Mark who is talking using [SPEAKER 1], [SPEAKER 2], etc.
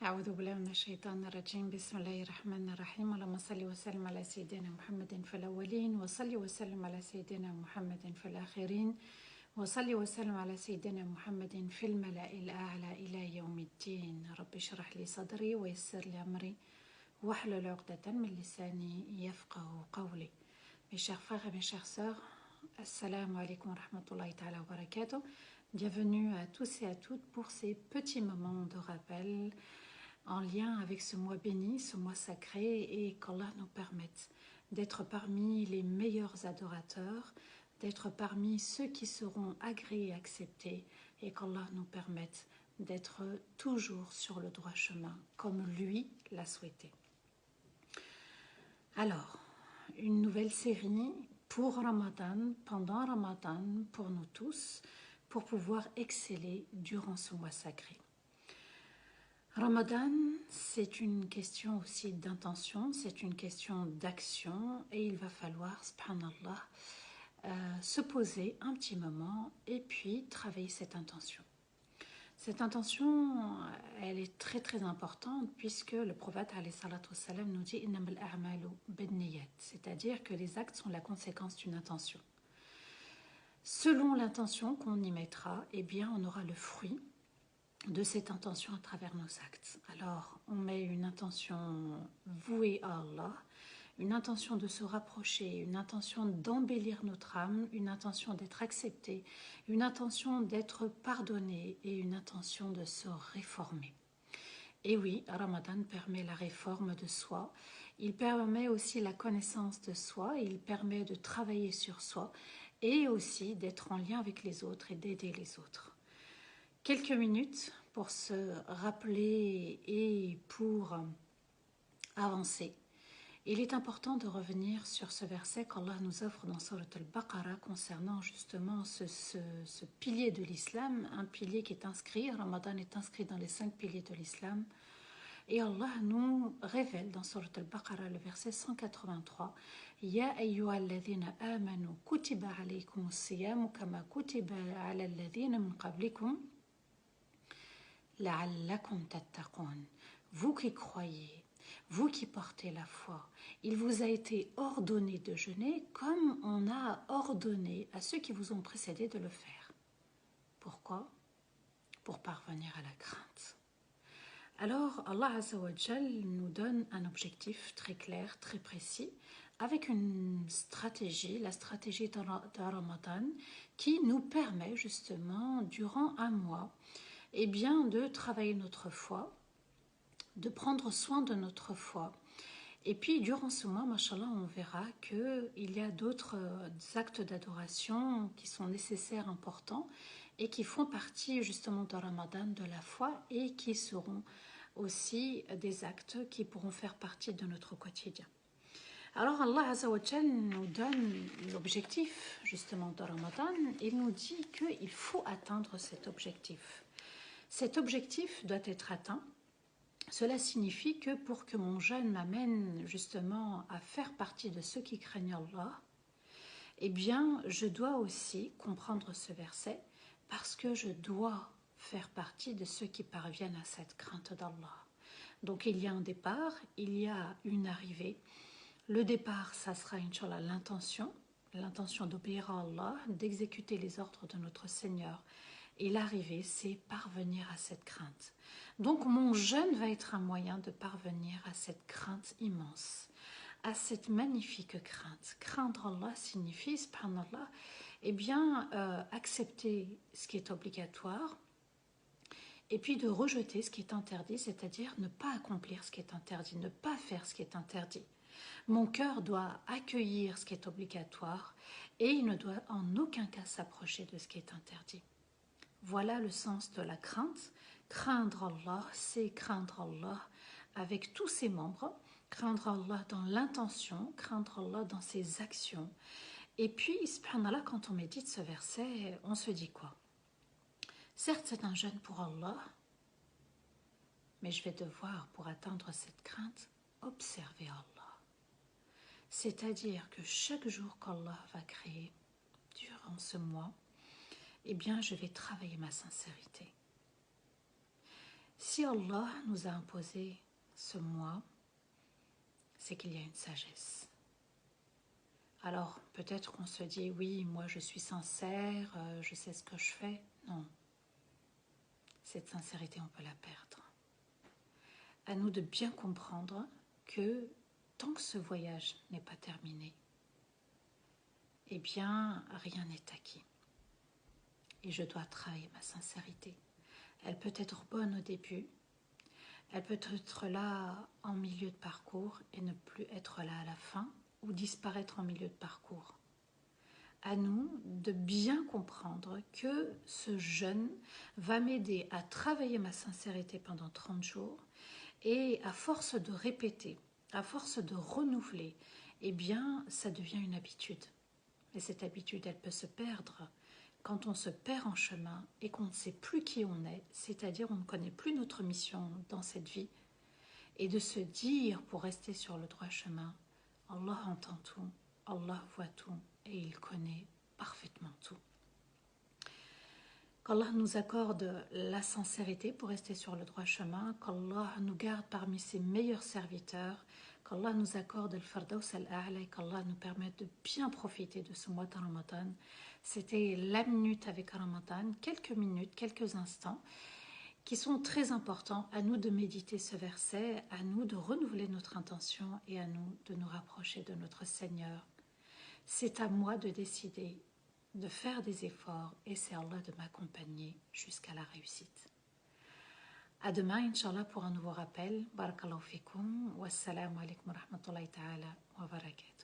[SPEAKER 1] أعوذ بالله من الشيطان الرجيم بسم الله الرحمن الرحيم اللهم صل وسلم على سيدنا محمد في الأولين وصل وسلم على سيدنا محمد في الآخرين وصل وسلم على سيدنا محمد في الملأ الأعلى إلى يوم الدين رب اشرح لي صدري ويسر لي أمري واحلل عقدة من لساني يفقه قولي. Mes chers frères et mes chères sœurs, assalamu alaikum wa rahmatullahi ta'ala wa barakatuh. Bienvenue à tous et à toutes pour ces petits moments de rappel en lien avec ce mois béni, ce mois sacré, et qu'Allah nous permette d'être parmi les meilleurs adorateurs, d'être parmi ceux qui seront agréés et acceptés, et qu'Allah nous permette d'être toujours sur le droit chemin, comme lui l'a souhaité. Alors, une nouvelle série pour Ramadan, pendant Ramadan, pour nous tous, pour pouvoir exceller durant ce mois sacré. Ramadan, c'est une question aussi d'intention, c'est une question d'action et il va falloir, subhanallah, se poser un petit moment et puis travailler cette intention. Cette intention, elle est très très importante puisque le prophète alayhi salatu wassalam nous dit « Innamal a'malu binniyat », c'est-à-dire que les actes sont la conséquence d'une intention. Selon l'intention qu'on y mettra, eh bien on aura le fruit de cette intention à travers nos actes. Alors, on met une intention vouée à Allah, une intention de se rapprocher, une intention d'embellir notre âme, une intention d'être accepté, une intention d'être pardonné et une intention de se réformer. Et oui, Ramadan permet la réforme de soi, il permet aussi la connaissance de soi, il permet de travailler sur soi et aussi d'être en lien avec les autres et d'aider les autres. Quelques minutes pour se rappeler et pour avancer. Il est important de revenir sur ce verset qu'Allah nous offre dans Surat al-Baqarah concernant justement ce pilier de l'islam, un pilier qui est inscrit, Ramadan est inscrit dans les 5 piliers de l'islam. Et Allah nous révèle dans Surat al-Baqarah, le verset 183, « Ya ayyuhalladhina amanu kutiba alaykumus siyamu kama kutiba ala alladhina min qablikum » la'allakum tattaqun. Vous qui croyez, vous qui portez la foi, il vous a été ordonné de jeûner comme on a ordonné à ceux qui vous ont précédé de le faire. Pourquoi? Pour parvenir à la crainte. Alors Allah Azza wa Jal nous donne un objectif très clair, très précis, avec une stratégie, la stratégie de Ramadan, qui nous permet justement durant un mois eh bien, de travailler notre foi, de prendre soin de notre foi. Et puis, durant ce mois, machallah, on verra qu'il y a d'autres actes d'adoration qui sont nécessaires, importants, et qui font partie justement de Ramadan, de la foi, et qui seront aussi des actes qui pourront faire partie de notre quotidien. Alors Allah Azza wa Jal nous donne l'objectif justement de Ramadan. Il nous dit qu'il faut atteindre cet objectif. Cet objectif doit être atteint. Cela signifie que pour que mon jeûne m'amène justement à faire partie de ceux qui craignent Allah, eh bien, je dois aussi comprendre ce verset parce que je dois faire partie de ceux qui parviennent à cette crainte d'Allah. Donc, il y a un départ, il y a une arrivée. Le départ, ça sera, Inch'Allah, l'intention d'obéir à Allah, d'exécuter les ordres de notre Seigneur. Et l'arrivée, c'est parvenir à cette crainte. Donc mon jeûne va être un moyen de parvenir à cette crainte immense, à cette magnifique crainte. Craindre Allah signifie, subhanallah, eh bien, accepter ce qui est obligatoire et puis de rejeter ce qui est interdit, c'est-à-dire ne pas accomplir ce qui est interdit, ne pas faire ce qui est interdit. Mon cœur doit accueillir ce qui est obligatoire et il ne doit en aucun cas s'approcher de ce qui est interdit. Voilà le sens de la crainte. Craindre Allah, c'est craindre Allah avec tous ses membres, craindre Allah dans l'intention, craindre Allah dans ses actions. Et puis, subhanallah, quand on médite ce verset, on se dit quoi? Certes, c'est un jeûne pour Allah, mais je vais devoir, pour atteindre cette crainte, observer Allah. C'est-à-dire que chaque jour qu'Allah va créer durant ce mois, eh bien, je vais travailler ma sincérité. Si Si Allah nous a imposé ce mois, c'est qu'il y a une sagesse. Alors, peut-être qu'on se dit, oui, moi je suis sincère, je sais ce que je fais. Non, cette sincérité, on peut la perdre. À nous de bien comprendre que tant que ce voyage n'est pas terminé, eh bien, rien n'est acquis. Et je dois travailler ma sincérité. Elle peut être bonne au début, elle peut être là en milieu de parcours et ne plus être là à la fin, ou disparaître en milieu de parcours. À nous de bien comprendre que ce jeûne va m'aider à travailler ma sincérité pendant 30 jours et à force de répéter, à force de renouveler, eh bien, ça devient une habitude. Et cette habitude, elle peut se perdre quand on se perd en chemin et qu'on ne sait plus qui on est, c'est-à-dire on ne connaît plus notre mission dans cette vie, et de se dire, pour rester sur le droit chemin, Allah entend tout, Allah voit tout, et il connaît parfaitement tout. Qu'Allah nous accorde la sincérité pour rester sur le droit chemin, qu'Allah nous garde parmi ses meilleurs serviteurs, qu'Allah nous accorde le Firdaus al-A'la et qu'Allah nous permette de bien profiter de ce mois de Ramadan. C'était la minute avec Ramadan, quelques minutes, quelques instants qui sont très importants. À nous de méditer ce verset, à nous de renouveler notre intention et à nous de nous rapprocher de notre Seigneur. C'est à moi de décider, de faire des efforts et c'est Allah de m'accompagner jusqu'à la réussite. À demain, Inch'Allah, pour un nouveau rappel. Barakallahu fikum. Wassalamu alaikum wa rahmatullahi ta'ala wa barakatuh.